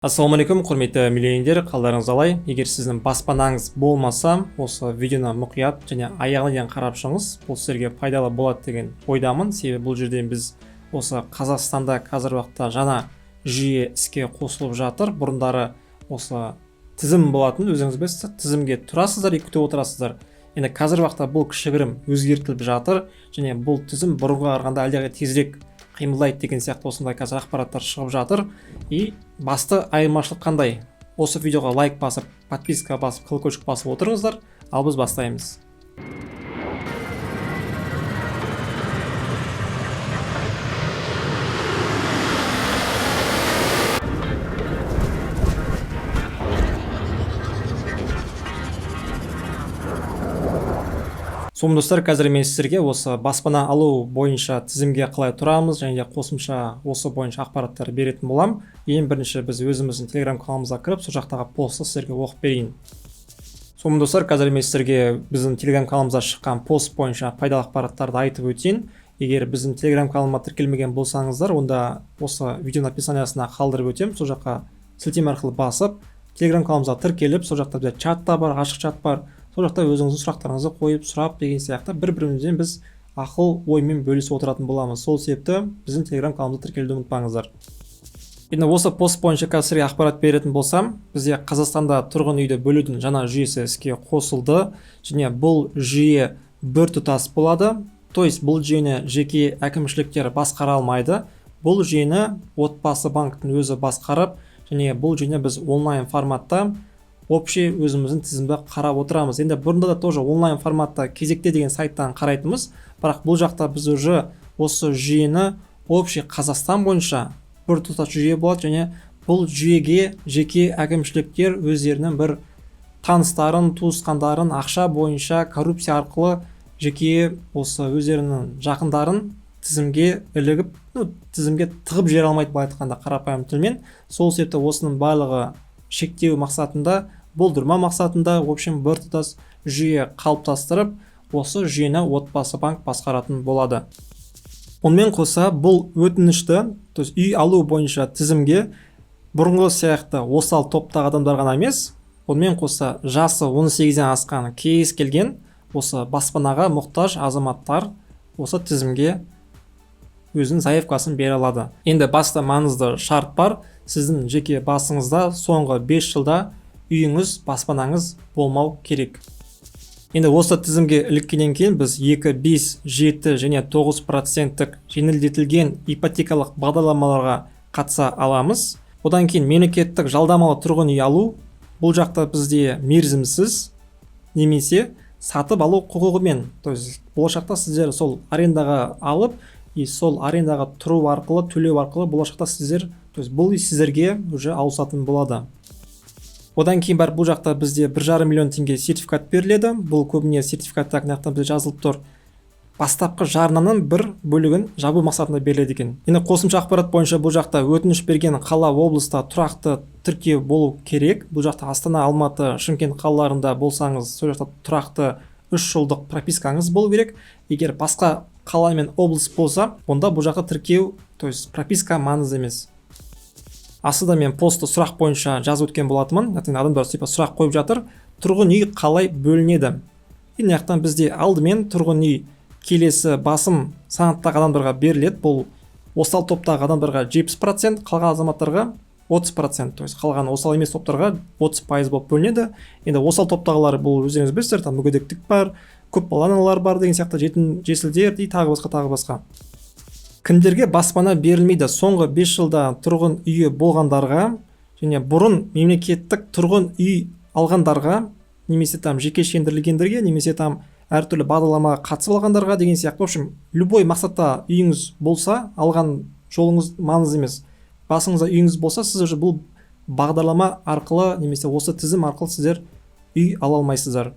Ассалаумалейкум, құрметті миллионерлер, қалдарыңыз қалай? Егер сіздің баспанаңыз болмаса, осы видеоны мұқият және аяғына дейін қарап шығыңыз. Бұл сіздерге пайдалы болады деген ойдамын. Себебі бұл жерден біз осы Қазақстанда қазір уақытта жаңа жүйе іске қосылып жатыр. Бұрындары осы тізім болатын, өзіңіз білесіз, тізімге тұрасыздар, күтіп отырасыздар. Енді қазір уақытта бұл кішігірім өзгертіліп жатыр және бұл тізім бұрынға қарағанда әлдеқайда тезірек қимылдайды деген сияқты осындай қазір ақпараттар шығып жатыр. И басты айырмашылық қандай? Осы видеоға лайк басып, подписка басып, колокольчик басып отырыңыздар, ал біз бастаймыз. Достар, қазір мен сіздерге осы баспана алу бойынша тізімге қалай тұрамыз және қосымша осы бойынша ақпараттар беретін болам. Ең бірінші біз өзіміздің телеграм каналымызға кіріп, сол жақтағы постты сіздерге оқып берейін. Достар, қазір мен сіздерге біздің телеграм каналымызға шыққан пост бойынша пайдалы ақпараттарды айтып өтейін. Егер біздің телеграм каналыма тіркелмеген болсаңыздар, онда осы видеоның описаниясына қалдырып өтем. Сол жаққа сілтеме арқылы басып, телеграм каналымызға тіркеліп, сол жақта бізде чат та бар, ашық чат бар. Сол жақта өзіңіздің сұрақтарыңызды қойып, сұрап деген сияқты бір-бірімізден біз ақыл оймен бөлісіп отыратын боламыз. Сол себепті біздің телеграм каналымызға тіркелуді ұмытпаңыздар. Енді осы пост бойынша қазір ақпарат беретін болсам, бізде Қазақстанда тұрғын үйді бөлудің жаңа жүйесі іске қосылды және бұл жүйе біртұтас болады. То есть бұл жүйені жеке әкімшіліктер басқара алмайды. Бұл жүйені отбасы банктің өзі басқарып, және бұл жүйені біз онлайн форматта общий өзіміздің тізімді қарап отырамыз. Енді бұрында да тоже онлайн форматта кезекте деген сайттан қарайтынбыз, бірақ бұл жақта біз уже осы жүйені общий Қазақстан бойынша біртұтас жүйе болады және бұл жүйеге жеке әкімшіліктер өздерінің бір таныстарын, туысқандарын ақша бойынша коррупция арқылы жеке осы өздерінің жақындарын тізімге ілігіп, тізімге тығып жібере алмайды, былай айтқанда қарапайым тілмен. Сол себепті осының барлығы шектеу мақсатында, болдырма мақсатында, в общем, біртұтас жүйе қалыптастырып, осы жүйені отбасы банк басқаратын болады. Онымен қоса бұл өтінішті, то есть үй алу бойынша тізімге бұрынғы сияқты осал топтағы адамдар ғана емес, онымен қоса жасы 18-ден асқан кез келген осы баспанаға мұқтаж азаматтар осы тізімге өзінің заявкасын бере алады. Енді басты маңызды шарт бар, сіздің жеке басыңызда соңғы 5 жылда үйіңіз, баспанаңыз болмау керек. Енді осы тізімге іліккеннен кейін біз 2, 5, 7 және 9% жеңілдетілген ипотекалық бағдарламаларға қатыса аламыз. Одан кейін мемлекеттік жалдамалы тұрғын үй алу, бұл жақта бізде мерзімсіз немесе сатып алу құқығымен, то есть болашақта сіздер сол арендаға алып, сол арендаға тұру арқылы, төлеу арқылы болашақта сіздер, то есть бұл үй сіздерге уже ауысатын болады. Одан кейін бар бұл жақта бізде 1,5 миллион теңге сертификат беріледі. Бұл көбіне сертификатта бізде жазылып тұр. Бастапқы жарнаның бір бөлігін жабу мақсатында беріледі екен. Енді қосымша ақпарат бойынша бұл жақта өтініш берген қала, облыста тұрақты тіркеу болу керек. Бұл жақта Астана, Алматы, Шымкент қалаларында болсаңыз, сол жақта тұрақты 3 жылдық пропискаңыз болу керек. Егер басқа қала мен облыс болса, онда бұл жақта тіркеу, то есть прописка маңызды емес. Асыда мен постты сұрақ бойынша жазып өткен болатымын. Адамдар сұрақ қойып жатыр. Тұрғын үй қалай бөлінеді? Енді яқтан бізде алдымен тұрғын үй келесі басым санаттағы адамдарға беріледі. Бұл осал топтағы адамдарға 70%, қалған азаматтарға 30%. То есть қалған осал емес топтарға 30% болып бөлінеді. Енді осал топтағылар бұл өздеріңіз білесіздер, мүгедектік бар, көп балалы аналар бар деген сияқты, жетім жесірлер и тағы басқа. Кімдерге баспана берілмейді? Соңғы 5 жылда тұрғын үйі болғандарға және бұрын мемлекеттік тұрғын үй алғандарға, немесе жекешелендірілгендерге, немесе әртүрлі бағдарламаға қатысып алғандарға деген сияқты. В общем, любой мақсатта үйіңіз болса, алған жолыңыз маңызды емес. Басыңызда үйіңіз болса, сіз уже бұл бағдарлама арқылы немесе осы тізім арқылы сіздер үй ала алмайсыздар.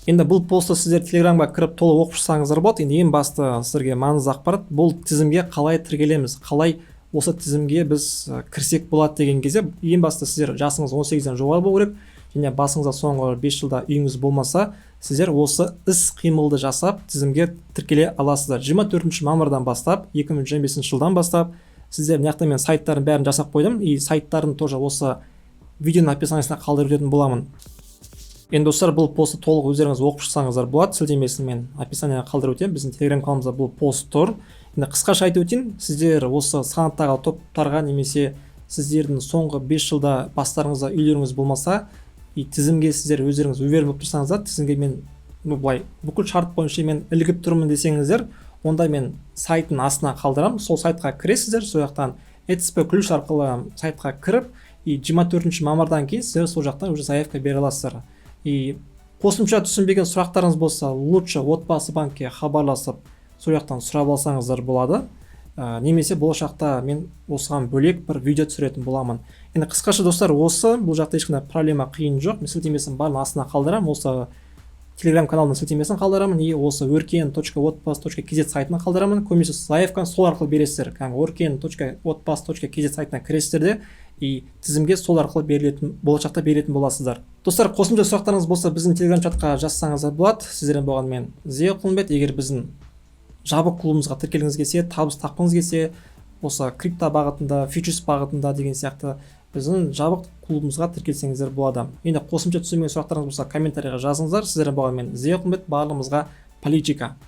Енді бұл постты сіздер телеграмға кіріп толық оқып шықсаңыздар болады. Енді ең басты сіздерге маңызды ақпарат, бұл тізімге қалай тіркелеміз, қалай осы тізімге біз кірсек болады деген кезде, ең басты сіздер жасыңыз 18-ден жоғары болу керек және басыңызда соңғы 5 жылда үйіңіз болмаса, сіздер осы іс қимылды жасап тізімге тіркеле аласыздар. 24 мамырдан бастап, 2025 жылдан бастап сіздер мына жақта мен сайттардың бәрін жасап қойдым, и сайттарын тоже осы видеоның описаниесіне қалдырып өтетін боламын. Енді достар, бұл постты толық өздеріңіз оқып шықсаңыздар болады. Сілтемесін мен описанияға қалдырып өтемін. Біздің телеграм каналымызда бұл пост тұр. Енді қысқаша айтып өтейін, сіздер осы санаттағы топтарға немесе сіздердің соңғы 5 жылда бастарыңызда үйлеріңіз болмаса, и тізімге сіздер өздеріңіз уверен болып тұрсаңыздар, тізімге мен былай бүкіл шарт бойынша мен ілігіп тұрмын десеңіздер, онда мен сайттың астына қалдырамын. Сол сайтқа кіресіздер, сол жақтан ETSP ключ арқылы сайтқа кіріп, и 24 мамырдан кейін сіздер сол жақтан уже заявка бере аласыздар. И қосымша түсінбеген сұрақтарыңыз болса, лучше отбасы банкке хабарласып, сол жақтан сұрап алсаңыздар болады. Немесе болашақта мен осыған бөлек бір видео түсіретін боламын. Енді қысқаша достар, осы бұл жақта ешқандай проблема қиын жоқ. Мен сілтемесін барын астына қалдырамын, осы телеграм каналының сілтемесін қалдырамын, и осы өркен.отбасы.kz сайтына қалдырамын. Көбінесе заявканы сол арқылы бересіздер. өркен.отбасы.kz сайтына кіресіздер де, и тізімге сол арқылы болашақта беретін боласыздар. Достар, қосымша сұрақтарыңыз болса, біздің телеграм чатқа жазсаңыздар болады. Сіздерден болған мен Зия Құлымбет. Егер біздің жабық клубымызға тіркелгіңіз келсе, табыс тапқыңыз келсе, осы крипто бағытында, фьючерс бағытында деген сияқты біздің жабық клубымызға тіркелсеңіздер болады. Енді қосымша түсінбеген сұрақтарыңыз болса, комментарийға жазыңыздар. Сіздерден болған мен Зия Құлымбет, барлығымызға политика.